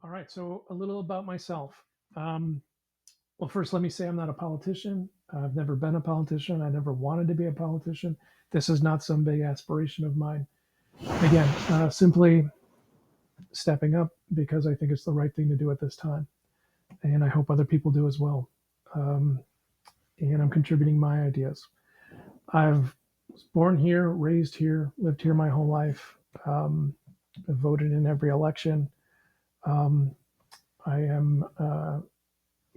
All right, so a little about myself. Um, well, first, let me say I'm not a politician. I've never been a politician. I never wanted to be a politician. This is not some big aspiration of mine. Again, simply stepping up because I think it's the right thing to do at this time. And I hope other people do as well. Um, and I'm contributing my ideas. I've was born here, raised here, lived here my whole life. I've voted in every election. Um, I am,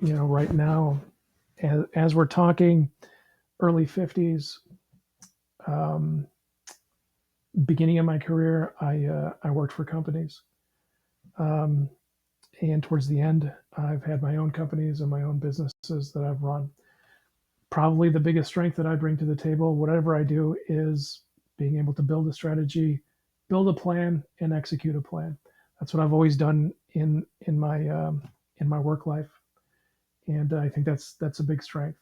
right now, as we're talking, early 50s. Um, Beginning of my career, I worked for companies, um, and towards the end, I've had my own companies and my own businesses that I've run. Probably the biggest strength that I bring to the table, whatever I do, is being able to build a strategy, build a plan, and execute a plan. That's what I've always done in my work life, and I think that's a big strength.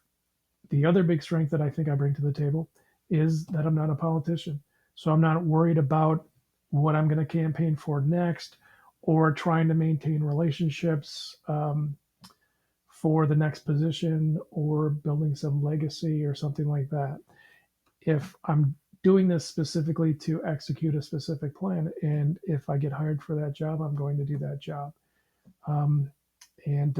The other big strength that I think I bring to the table is that I'm not a politician. So I'm not worried about what I'm going to campaign for next or trying to maintain relationships for the next position or building some legacy or something like that. If I'm doing this specifically to execute a specific plan, and if I get hired for that job, I'm going to do that job. Um, and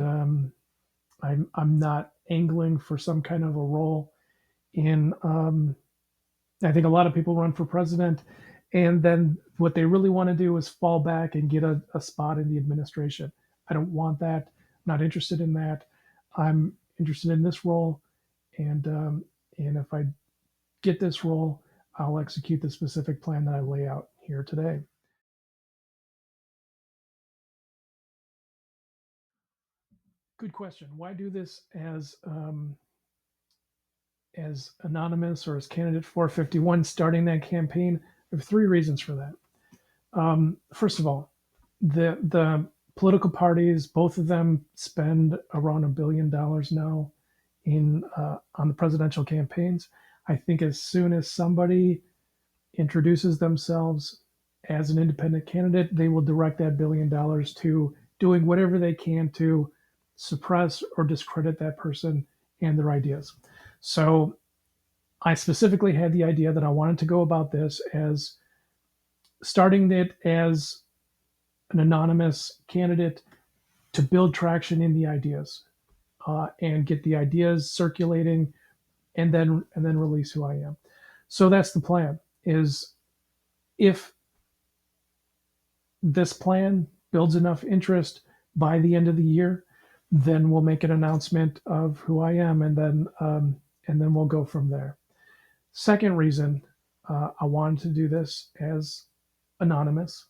I'm not angling for some kind of a role in I think a lot of people run for president, and then what they really want to do is fall back and get a spot in the administration. I don't want that. Not interested in that. I'm interested in this role, and if I get this role, I'll execute the specific plan that I lay out here today. Good question. Why do this as anonymous or as candidate 451 starting that campaign? I have three reasons for that. First of all, the political parties, both of them spend around $1 billion now in on the presidential campaigns. I think as soon as somebody introduces themselves as an independent candidate, they will direct that $1 billion to doing whatever they can to suppress or discredit that person and their ideas. So I specifically had the idea that I wanted to go about this as starting it as an anonymous candidate to build traction in the ideas and get the ideas circulating, and then release who I am. So that's the plan. Is if this plan builds enough interest by the end of the year, then we'll make an announcement of who I am, and then we'll go from there. Second reason I wanted to do this as anonymous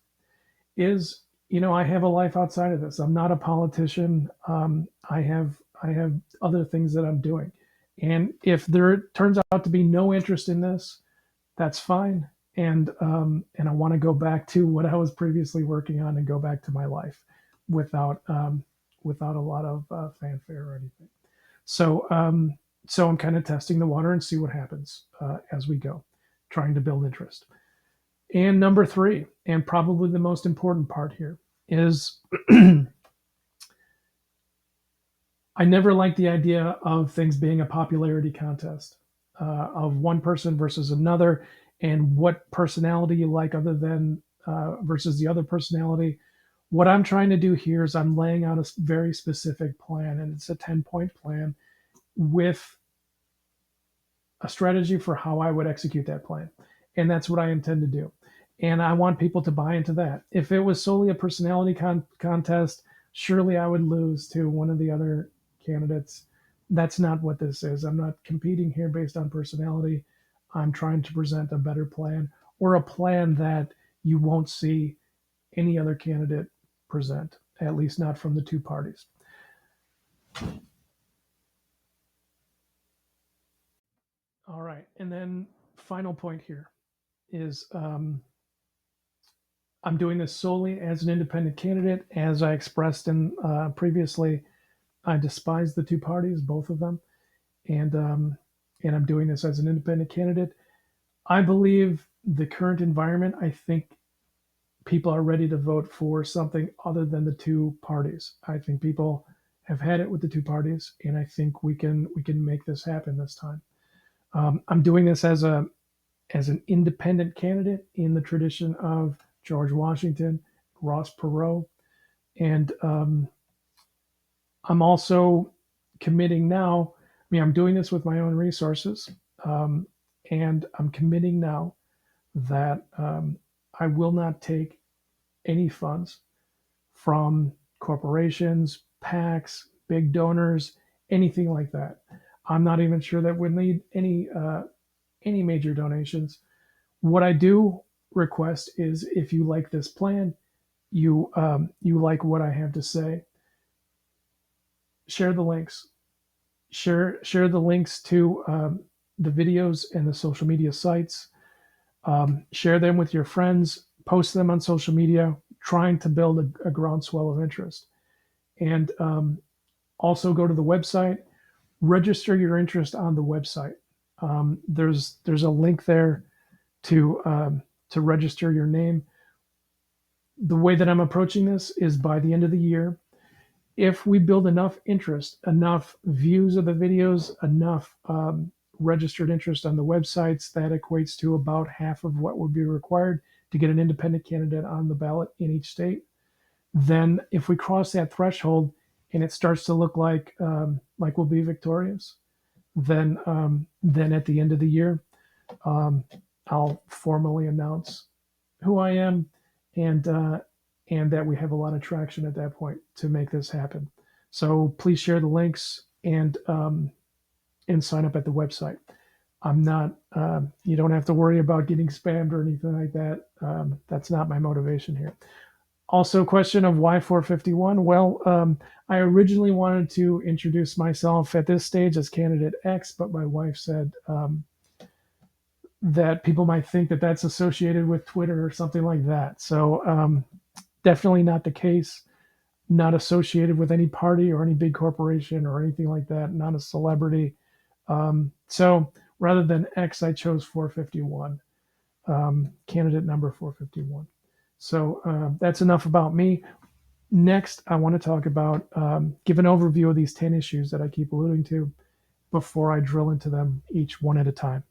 is, I have a life outside of this. I'm not a politician. I have other things that I'm doing, and if there turns out to be no interest in this, that's fine. And I want to go back to what I was previously working on and go back to my life without without a lot of fanfare or anything. So I'm kind of testing the water and see what happens as we go, trying to build interest. And number three, and probably the most important part here, is I never liked the idea of things being a popularity contest of one person versus another, and what personality you like other than versus the other personality. What I'm trying to do here is I'm laying out a very specific plan, and it's a 10-point plan with a strategy for how I would execute that plan. And that's what I intend to do. And I want people to buy into that. If it was solely a personality contest, surely I would lose to one of the other candidates. That's not what this is. I'm not competing here based on personality. I'm trying to present a better plan, or a plan that you won't see any other candidate present, at least not from the two parties. All right. And then, final point here is I'm doing this solely as an independent candidate. As I expressed in previously, I despise the two parties, both of them, and I'm doing this as an independent candidate. I believe the current environment. I think people are ready to vote for something other than the two parties. I think people have had it with the two parties, and I think we can make this happen this time. I'm doing this as an independent candidate in the tradition of George Washington, Ross Perot, and I'm also committing now. I mean, I'm doing this with my own resources, um, and I'm committing now that I will not take any funds from corporations, PACs, big donors, anything like that. I'm not even sure that we need any major donations. What I do request is if you like this plan, you like what I have to say, share the links, share the links to the videos and the social media sites. Share them with your friends, post them on social media, trying to build a groundswell of interest. And also go to the website, register your interest on the website. There's a link there to register your name. The way that I'm approaching this is by the end of the year, if we build enough interest, enough views of the videos, enough registered interest on the websites, that equates to about half of what would be required to get an independent candidate on the ballot in each state. Then, if we cross that threshold and it starts to look like we'll be victorious, then at the end of the year, um, I'll formally announce who I am, and and that we have a lot of traction at that point to make this happen. So please share the links and sign up at the website. I'm not. You don't have to worry about getting spammed or anything like that. That's not my motivation here. Also, question of why 451? Well, I originally wanted to introduce myself at this stage as candidate X, but my wife said that people might think that that's associated with Twitter or something like that. So definitely not the case. Not associated with any party or any big corporation or anything like that. Not a celebrity. So rather than X, I chose 451, candidate number 451. So that's enough about me. Next, I want to talk about, give an overview of these 10 issues that I keep alluding to before I drill into them each one at a time.